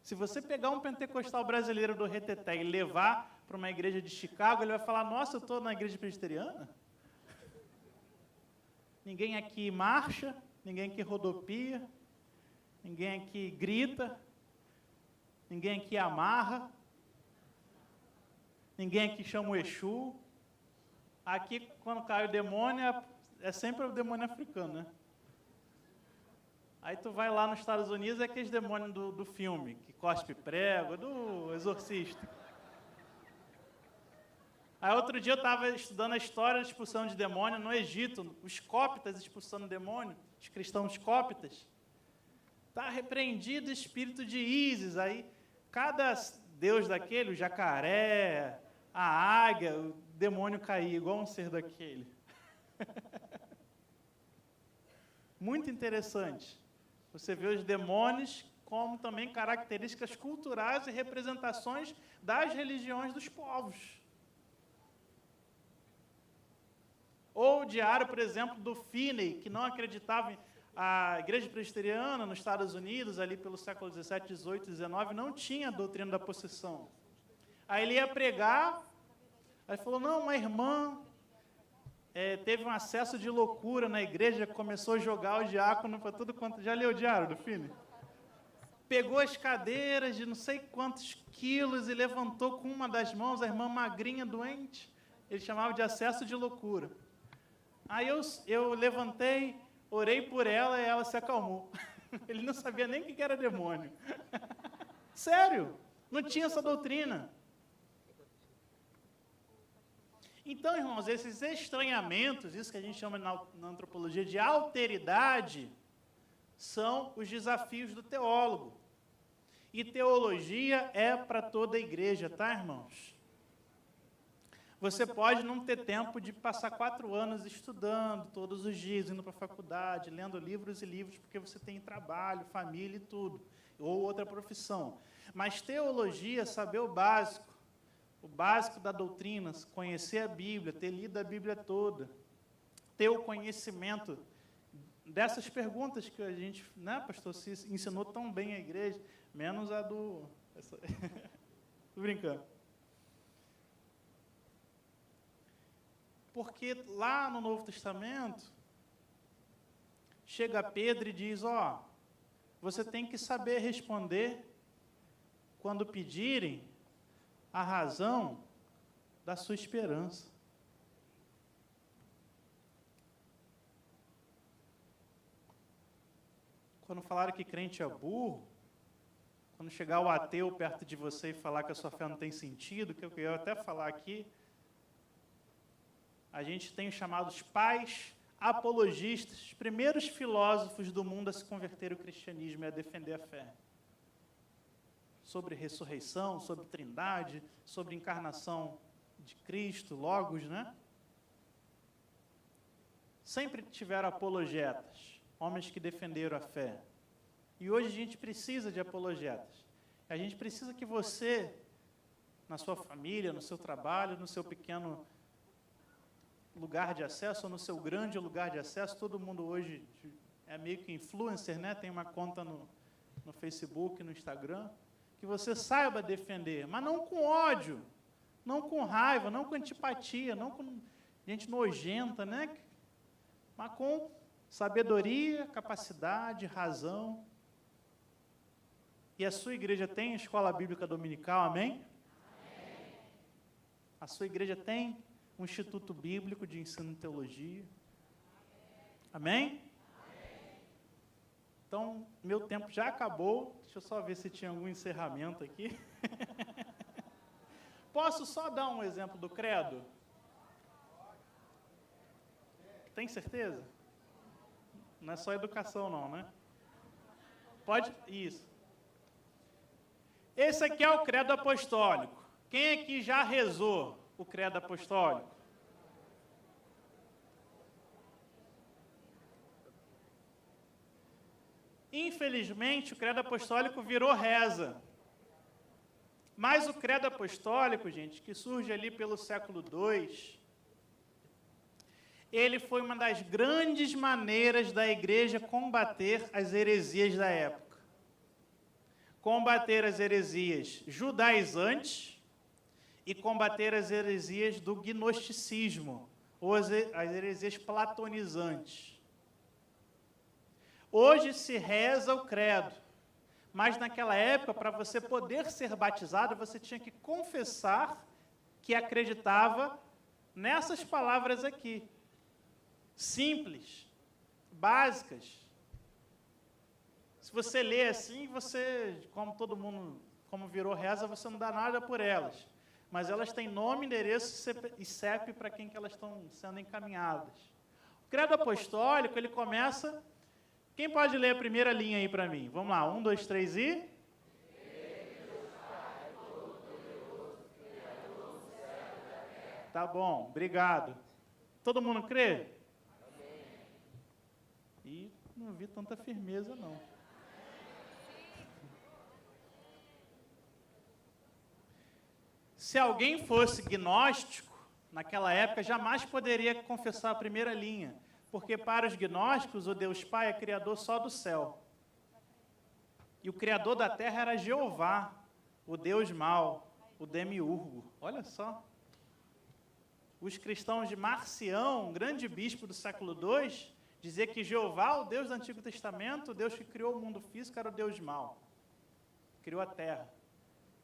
Se você pegar um pentecostal brasileiro do Reteté e levar para uma igreja de Chicago, ele vai falar, nossa, eu estou na igreja presbiteriana? Ninguém aqui marcha, ninguém aqui rodopia, ninguém aqui grita, ninguém aqui amarra, ninguém aqui chama o Exu. Aqui, quando cai o demônio, é sempre o demônio africano, né? Aí tu vai lá nos Estados Unidos, é aqueles demônios do filme, que cospe prego, do Exorcista. Aí outro dia eu estava estudando a história da expulsão de demônio no Egito, os cópitas expulsando demônio, os cristãos cópitas. Está repreendido o espírito de Ísis. Aí cada deus daquele, o jacaré, a águia, o demônio caía, igual um ser daquele. Muito interessante. Você vê os demônios como também características culturais e representações das religiões dos povos. Ou o diário, por exemplo, do Finney, que não acreditava em... A igreja presbiteriana nos Estados Unidos, ali pelo século XVII, XVIII, XIX, não tinha a doutrina da possessão. Aí ele ia pregar, aí falou, não, uma irmã teve um acesso de loucura na igreja, começou a jogar o diácono para tudo quanto... Já leu o diário do Finney? Pegou as cadeiras de não sei quantos quilos e levantou com uma das mãos, a irmã magrinha, doente. Ele chamava de acesso de loucura. Aí eu levantei, orei por ela e ela se acalmou. Ele não sabia nem o que era demônio. Sério, não tinha essa doutrina. Então, irmãos, esses estranhamentos, isso que a gente chama na antropologia de alteridade, são os desafios do teólogo. E teologia é para toda a igreja, tá, irmãos? Você pode não ter tempo de passar 4 anos estudando todos os dias, indo para a faculdade, lendo livros e livros, porque você tem trabalho, família e tudo, ou outra profissão. Mas teologia, saber o básico da doutrina, conhecer a Bíblia, ter lido a Bíblia toda, ter o conhecimento dessas perguntas que a gente, né, pastor Cícero, ensinou tão bem a igreja, menos a do... Tô brincando. Porque lá no Novo Testamento, chega Pedro e diz, você tem que saber responder quando pedirem a razão da sua esperança. Quando falaram que crente é burro, quando chegar o ateu perto de você e falar que a sua fé não tem sentido, que eu ia até falar aqui, a gente tem os chamados pais apologistas, os primeiros filósofos do mundo a se converter ao cristianismo e a defender a fé. Sobre ressurreição, sobre trindade, sobre encarnação de Cristo, Logos, né? Sempre tiveram apologetas, homens que defenderam a fé. E hoje a gente precisa de apologetas. A gente precisa que você, na sua família, no seu trabalho, no seu pequeno lugar de acesso, ou no seu grande lugar de acesso, todo mundo hoje é meio que influencer, né? Tem uma conta no Facebook, no Instagram, que você saiba defender, mas não com ódio, não com raiva, não com antipatia, não com gente nojenta, né? Mas com sabedoria, capacidade, razão. E a sua igreja tem escola bíblica dominical, amém? Amém. A sua igreja tem um instituto bíblico de ensino de teologia. Amém? Amém? Então, meu tempo já acabou. Deixa eu só ver se tinha algum encerramento aqui. Posso só dar um exemplo do credo? Tem certeza? Não é só educação não, né? Pode? Isso. Esse aqui é o credo apostólico. Quem aqui já rezou o credo apostólico? Infelizmente, o credo apostólico virou reza. Mas o credo apostólico, gente, que surge ali pelo século II, ele foi uma das grandes maneiras da igreja combater as heresias da época. Combater as heresias judaizantes e combater as heresias do gnosticismo, ou as heresias platonizantes. Hoje se reza o credo, mas naquela época, para você poder ser batizado, você tinha que confessar que acreditava nessas palavras aqui. Simples, básicas. Se você lê assim, você, como todo mundo, como virou reza, você não dá nada por elas. Mas elas têm nome, endereço e CEP para quem que elas estão sendo encaminhadas. O credo apostólico, ele começa... Quem pode ler a primeira linha aí para mim? Vamos lá, 1, 2, 3 e... Tá bom, obrigado. Todo mundo crê? E Não vi tanta firmeza, não. Se alguém fosse gnóstico, naquela época, jamais poderia confessar a primeira linha, porque para os gnósticos, o Deus Pai é criador só do céu. E o criador da terra era Jeová, o Deus mau, o demiurgo. Olha só. Os cristãos de Marcião, um grande bispo do século II, dizia que Jeová, o Deus do Antigo Testamento, o Deus que criou o mundo físico, era o Deus mau, criou a terra.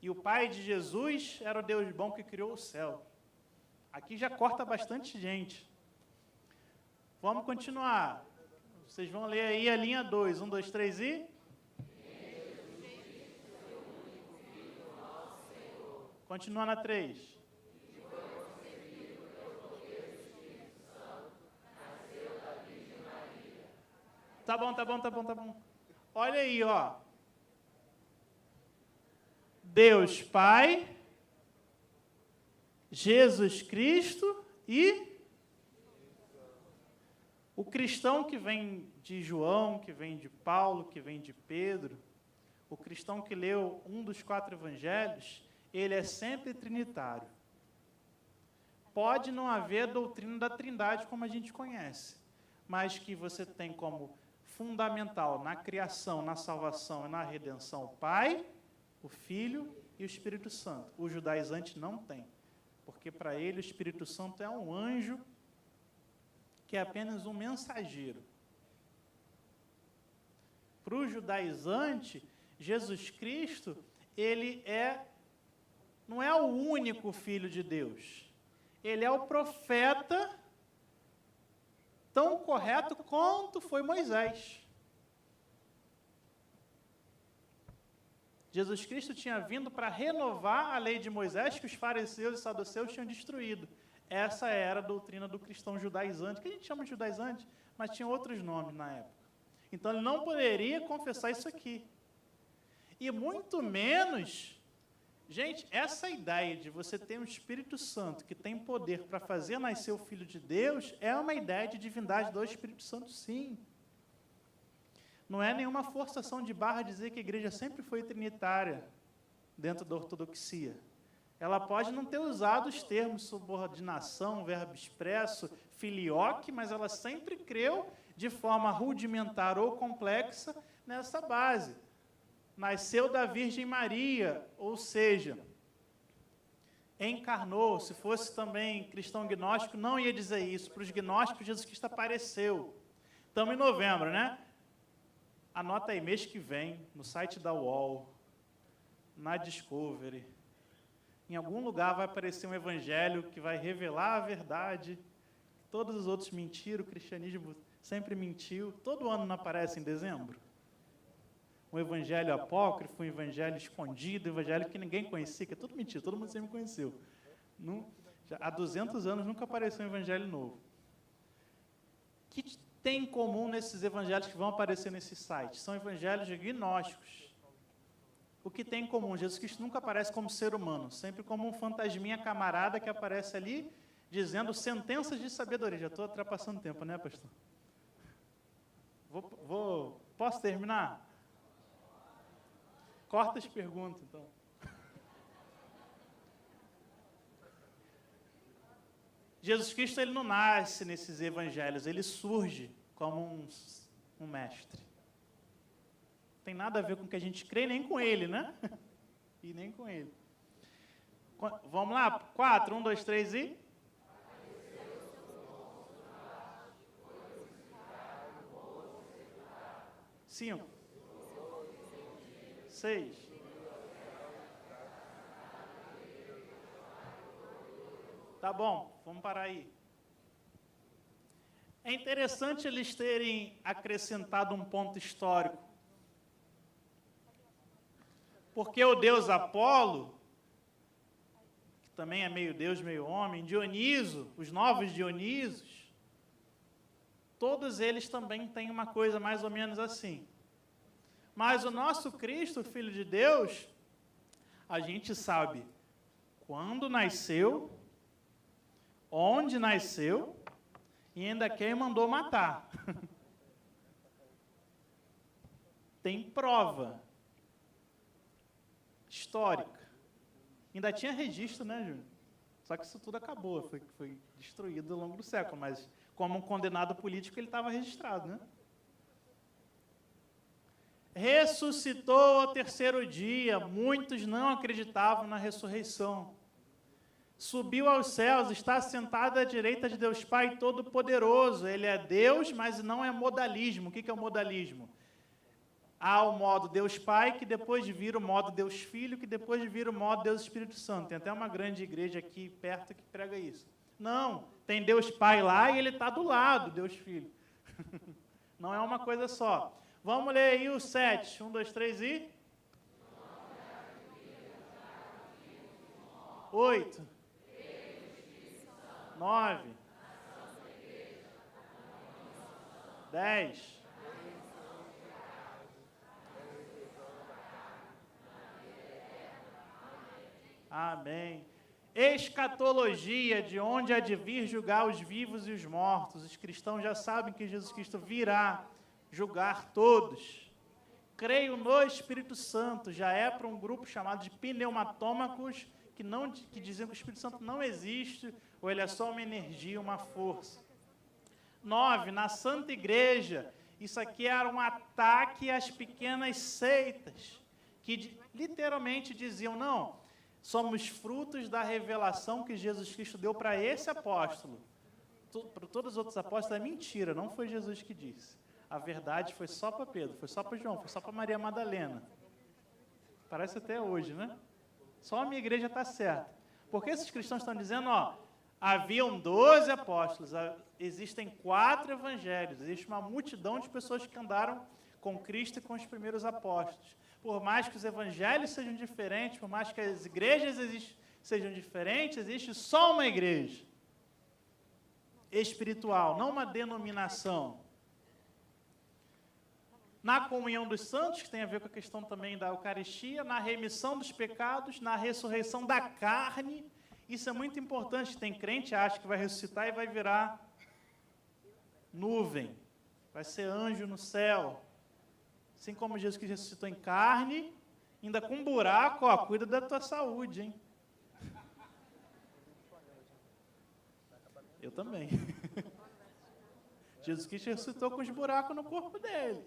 E o pai de Jesus era o Deus bom que criou o céu. Aqui já corta bastante gente. Vamos continuar. Vocês vão ler aí a linha 2. 1, 2, 3 e... Continua na 3. Tá bom. Olha aí, ó. Deus Pai, Jesus Cristo e o cristão que vem de João, que vem de Paulo, que vem de Pedro, o cristão que leu um dos 4 evangelhos, ele é sempre trinitário. Pode não haver doutrina da Trindade como a gente conhece, mas que você tem como fundamental na criação, na salvação e na redenção o Pai, o Filho e o Espírito Santo. O judaizante não tem, porque para ele o Espírito Santo é um anjo que é apenas um mensageiro. Para o judaizante, Jesus Cristo, ele não é o único Filho de Deus. Ele é o profeta tão correto quanto foi Moisés. Jesus Cristo tinha vindo para renovar a lei de Moisés que os fariseus e saduceus tinham destruído. Essa era a doutrina do cristão judaizante, que a gente chama de judaizante, mas tinha outros nomes na época. Então ele não poderia confessar isso aqui. E muito menos, gente, essa ideia de você ter um Espírito Santo que tem poder para fazer nascer o Filho de Deus é uma ideia de divindade do Espírito Santo, sim. Não é nenhuma forçação de barra dizer que a igreja sempre foi trinitária dentro da ortodoxia. Ela pode não ter usado os termos subordinação, verbo expresso, filioque, mas ela sempre creu de forma rudimentar ou complexa nessa base. Nasceu da Virgem Maria, ou seja, encarnou. Se fosse também cristão gnóstico, não ia dizer isso. Para os gnósticos, Jesus Cristo apareceu. Estamos em novembro, né? Anota aí, mês que vem, no site da UOL, na Discovery, em algum lugar vai aparecer um evangelho que vai revelar a verdade. Todos os outros mentiram, o cristianismo sempre mentiu. Todo ano não aparece em dezembro? Um evangelho apócrifo, um evangelho escondido, um evangelho que ninguém conhecia, que é tudo mentira, todo mundo sempre conheceu. Há 200 anos nunca apareceu um evangelho novo. O que tem em comum nesses evangelhos que vão aparecer nesse site? São evangelhos gnósticos. O que tem em comum? Jesus Cristo nunca aparece como ser humano, sempre como um fantasminha camarada que aparece ali, dizendo sentenças de sabedoria. Já estou ultrapassando o tempo, né, pastor? Posso terminar? Corta as perguntas, então. Jesus Cristo, ele não nasce nesses evangelhos, ele surge como um mestre. Não tem nada a ver com o que a gente crê, nem com ele, né? E nem com ele. Vamos lá? 4, 1, 2, 3 e... 5, 6. Tá bom, vamos parar aí. É interessante eles terem acrescentado um ponto histórico. Porque o deus Apolo, que também é meio deus, meio homem, Dioniso, os novos Dionisos, todos eles também têm uma coisa mais ou menos assim. Mas o nosso Cristo, Filho de Deus, a gente sabe quando nasceu, onde nasceu e ainda quem mandou matar. tem prova histórica. Ainda tinha registro, né, Júnior? Só que isso tudo acabou, foi destruído ao longo do século, mas como um condenado político ele estava registrado, né? Ressuscitou ao terceiro dia, muitos não acreditavam na ressurreição. Subiu aos céus, está sentado à direita de Deus Pai Todo-Poderoso. Ele é Deus, mas não é modalismo. O que é o modalismo? Há o modo Deus Pai, que depois vira o modo Deus Filho, que depois vira o modo Deus Espírito Santo. Tem até uma grande igreja aqui perto que prega isso. Não, tem Deus Pai lá e ele está do lado, Deus Filho. Não é uma coisa só. Vamos ler aí o 7. 1, 2, 3 e... 8. 9. 10. Amém. Escatologia, de onde há de vir julgar os vivos e os mortos. Os cristãos já sabem que Jesus Cristo virá julgar todos. Creio no Espírito Santo. Já é para um grupo chamado de pneumatômacos que dizem que o Espírito Santo não existe, ou ele é só uma energia, uma força. 9. Na Santa Igreja. Isso aqui era um ataque às pequenas seitas, que literalmente diziam, não, somos frutos da revelação que Jesus Cristo deu para esse apóstolo. Para todos os outros apóstolos é mentira, não foi Jesus que disse. A verdade foi só para Pedro, foi só para João, foi só para Maria Madalena. Parece até hoje, né? Só a minha igreja está certa. Porque esses cristãos estão dizendo, haviam 12 apóstolos, existem 4 evangelhos, existe uma multidão de pessoas que andaram com Cristo e com os primeiros apóstolos. Por mais que os evangelhos sejam diferentes, por mais que as igrejas sejam diferentes, existe só uma igreja espiritual, não uma denominação. Na comunhão dos santos, que tem a ver com a questão também da Eucaristia, na remissão dos pecados, na ressurreição da carne. Isso é muito importante. Tem crente que acha que vai ressuscitar e vai virar nuvem, vai ser anjo no céu. Assim como Jesus que ressuscitou em carne, ainda com um buraco, cuida da tua saúde, hein? Eu também. Jesus Cristo ressuscitou com os buracos no corpo dele.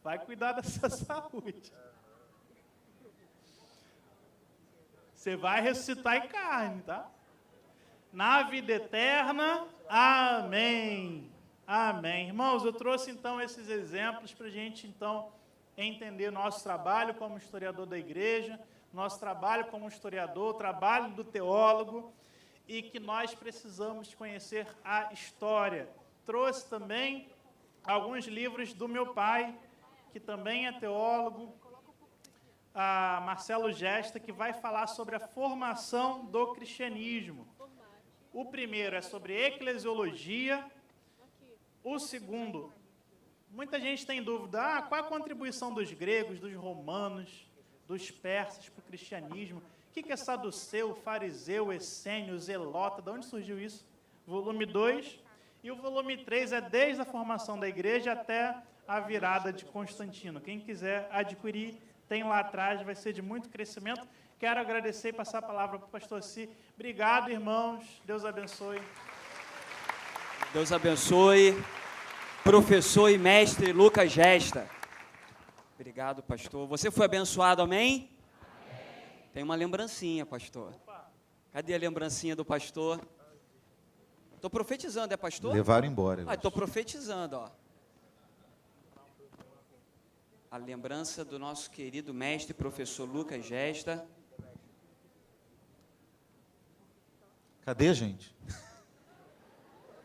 Vai cuidar da sua saúde. Você vai ressuscitar em carne, tá? Na vida eterna, amém. Amém. Irmãos, eu trouxe então esses exemplos para a gente então entender nosso trabalho como historiador da igreja, nosso trabalho como historiador, o trabalho do teólogo, e que nós precisamos conhecer a história. Trouxe também alguns livros do meu pai, que também é teólogo, Marcelo Gesta, que vai falar sobre a formação do cristianismo. O primeiro é sobre eclesiologia. O segundo, muita gente tem dúvida, qual a contribuição dos gregos, dos romanos, dos persas para o cristianismo? O que é saduceu, fariseu, essênio, zelota? De onde surgiu isso? Volume 2. E o volume 3 é desde a formação da igreja até a virada de Constantino. Quem quiser adquirir, tem lá atrás, vai ser de muito crescimento. Quero agradecer e passar a palavra para o pastor Si. Obrigado, irmãos. Deus abençoe. Deus abençoe. Professor e mestre Lucas Gesta. Obrigado, pastor. Você foi abençoado, amém? Amém. Tem uma lembrancinha, pastor. Opa. Cadê a lembrancinha do pastor? Estou profetizando, é pastor? Levaram embora. Estou profetizando, ó. A lembrança do nosso querido mestre, professor Lucas Gesta. Cadê, gente?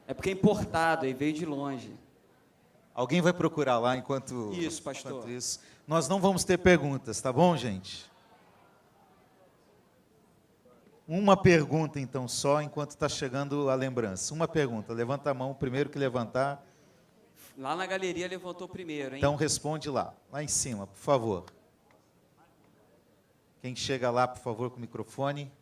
É porque é importado, aí veio de longe. Alguém vai procurar lá enquanto... Isso, pastor. Enquanto isso. Nós não vamos ter perguntas, tá bom, gente? Uma pergunta, então, só, enquanto está chegando a lembrança. Uma pergunta. Levanta a mão, o primeiro que levantar. Lá na galeria levantou primeiro, hein? Então, responde lá em cima, por favor. Quem chega lá, por favor, com o microfone.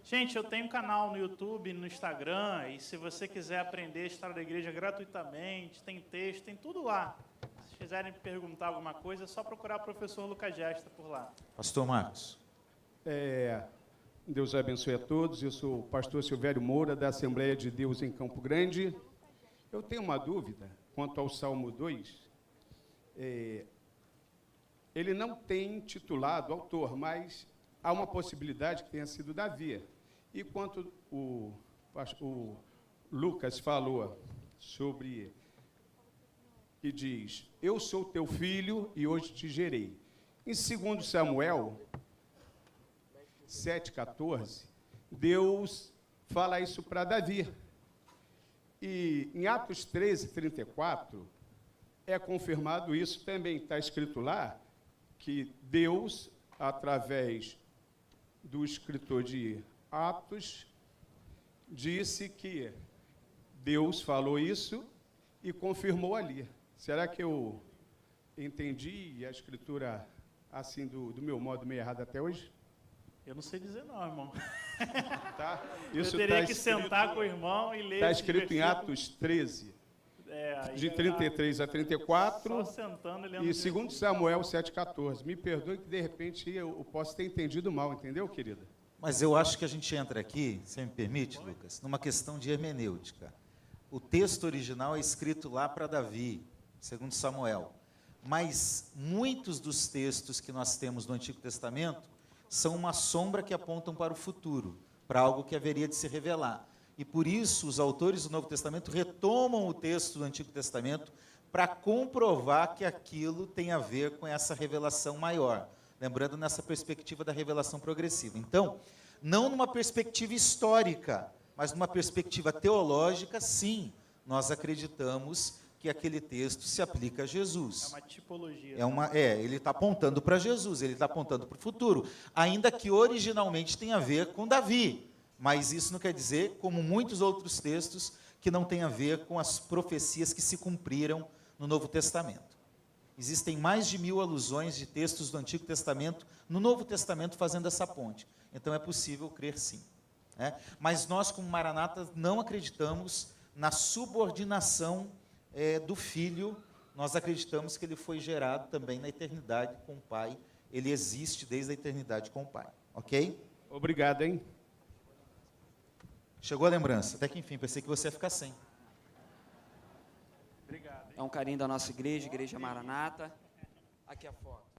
Gente, eu tenho um canal no YouTube, no Instagram, e se você quiser aprender a história da igreja gratuitamente, tem texto, tem tudo lá. Se quiserem perguntar alguma coisa, é só procurar o professor Lucas Gesta por lá. Pastor Marcos. Deus abençoe a todos. Eu sou o pastor Silvério Moura, da Assembleia de Deus em Campo Grande. Eu tenho uma dúvida quanto ao Salmo 2. Ele não tem titulado autor, mas há uma possibilidade que tenha sido Davi. E quanto o Lucas falou sobre, que diz, eu sou teu filho e hoje te gerei. Em 2 Samuel 7,14, Deus fala isso para Davi. E em Atos 13:34, é confirmado isso também. Está escrito lá que Deus, através do escritor de Atos, disse que Deus falou isso e confirmou ali. Será que eu entendi a escritura assim do meu modo meio errado até hoje? Eu não sei dizer não, irmão. Tá? Eu teria que sentar com o irmão e ler. Está escrito em Atos 13, de 33 a 34, só sentando, lendo e 2 Samuel 7,14. Me perdoe que, de repente, eu posso ter entendido mal, entendeu, querida? Mas eu acho que a gente entra aqui, se me permite, Lucas, numa questão de hermenêutica. O texto original é escrito lá para Davi, 2 Samuel. Mas muitos dos textos que nós temos no Antigo Testamento são uma sombra que apontam para o futuro, para algo que haveria de se revelar. E por isso os autores do Novo Testamento retomam o texto do Antigo Testamento para comprovar que aquilo tem a ver com essa revelação maior. Lembrando nessa perspectiva da revelação progressiva. Então, não numa perspectiva histórica, mas numa perspectiva teológica, sim, nós acreditamos que aquele texto se aplica a Jesus. É uma tipologia. Ele está apontando para Jesus, ele está apontando para o futuro, ainda que originalmente tenha a ver com Davi. Mas isso não quer dizer, como muitos outros textos, que não tem a ver com as profecias que se cumpriram no Novo Testamento. Existem mais de 1000 alusões de textos do Antigo Testamento no Novo Testamento fazendo essa ponte. Então é possível crer sim. Né? Mas nós, como Maranata, não acreditamos na subordinação do Filho. Nós acreditamos que ele foi gerado também na eternidade com o Pai. Ele existe desde a eternidade com o Pai. Ok? Obrigado, hein? Chegou a lembrança. Até que enfim, pensei que você ia ficar sem. Obrigado. É um carinho da nossa igreja, Igreja Maranata. Aqui a foto.